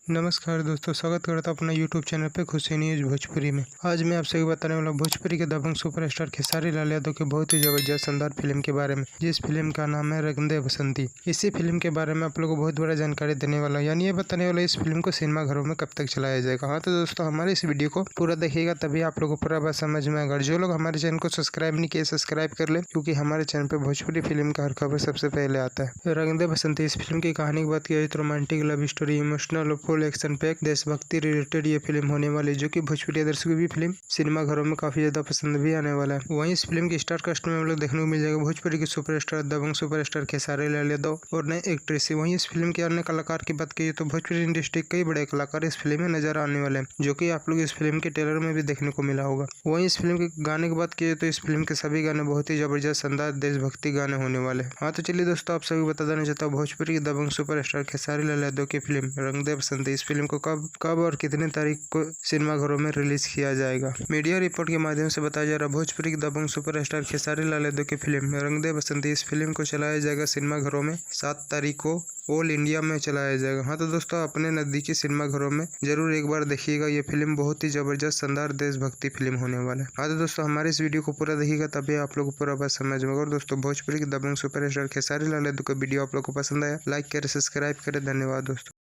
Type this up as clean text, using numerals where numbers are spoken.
नमस्कार दोस्तों, स्वागत करता हूं अपना यूट्यूब चैनल पे खुशी न्यूज भोजपुरी में। आज मैं आप सभी बताने वाला भोजपुरी के दबंग सुपरस्टार खेसारी लाल यादव के बहुत ही जबरदस्त शानदार फिल्म के बारे में, जिस फिल्म का नाम है रंग दे बसंती। इसी फिल्म के बारे में आप लोगों को बहुत बड़ा जानकारी देने वाला, यानी ये बताने वाला इस फिल्म को सिनेमा घरों में कब तक चलाया जाएगा। हाँ तो दोस्तों, हमारे इस वीडियो को पूरा देखिएगा, तभी आप लोगों को पूरा बात समझ में आएगा। जो लोग हमारे चैनल को सब्सक्राइब नहीं किए, सब्सक्राइब कर ले, क्योंकि हमारे चैनल पे भोजपुरी फिल्म का हर खबर सबसे पहले आता है। रंग दे बसंती इस फिल्म की कहानी की बात की तो रोमांटिक लव स्टोरी, इमोशनल और फुल एक्शन पैक देशभक्ति रिलेटेड ये फिल्म होने वाली, जो कि भोजपुरी दर्शकों की भी फिल्म सिनेमा घरों में काफी ज्यादा पसंद भी आने वाला है। वहीं इस फिल्म की स्टार कास्ट में हम लोग देखने को मिल जाएगा भोजपुरी के सुपरस्टार दबंग सुपरस्टार खेसारी लाल यादव और नए एक्ट्रेस। वहीं इस फिल्म के अन्य कलाकार की बात की तो भोजपुरी इंडस्ट्री के कई बड़े कलाकार इस फिल्म में नजर आने वाले हैं, जो कि आप लोग इस फिल्म के ट्रेलर में भी देखने को मिला होगा। वहीं इस फिल्म के गाने की बात की तो इस फिल्म के सभी गाने बहुत ही जबरदस्त शानदार देशभक्ति गाने होने वाले हैं। हाँ तो चलिए दोस्तों, आप सभी बता देना चाहता हूँ भोजपुरी के दबंग सुपरस्टार खेसारी लाल यादव की फिल्म रंग दे बसंती, इस फिल्म को कब और कितने तारीख को सिनेमा घरों में रिलीज किया जाएगा। मीडिया रिपोर्ट के माध्यम से बताया जा रहा है भोजपुरी के दबंग सुपरस्टार खेसारी लाल यादव की फिल्म रंग दे बसंती, इस फिल्म को चलाया जाएगा सिनेमा घरों में 7 तारीख को ऑल इंडिया में चलाया जाएगा। हाँ तो दोस्तों, अपने नजदीकी सिनेमा घरों में जरूर एक बार देखिएगा, ये फिल्म बहुत ही जबरदस्त शानदार देशभक्ति फिल्म होने वाला है। हाँ तो दोस्तों, हमारे इस वीडियो को पूरा देखिएगा, तभी आप लोग को पूरा बात समझ में। और दोस्तों, भोजपुरी के दबंग सुपरस्टार खेसारी लाल यादव का वीडियो आप लोग को पसंद आया, लाइक करें, सब्सक्राइब करें। धन्यवाद दोस्तों।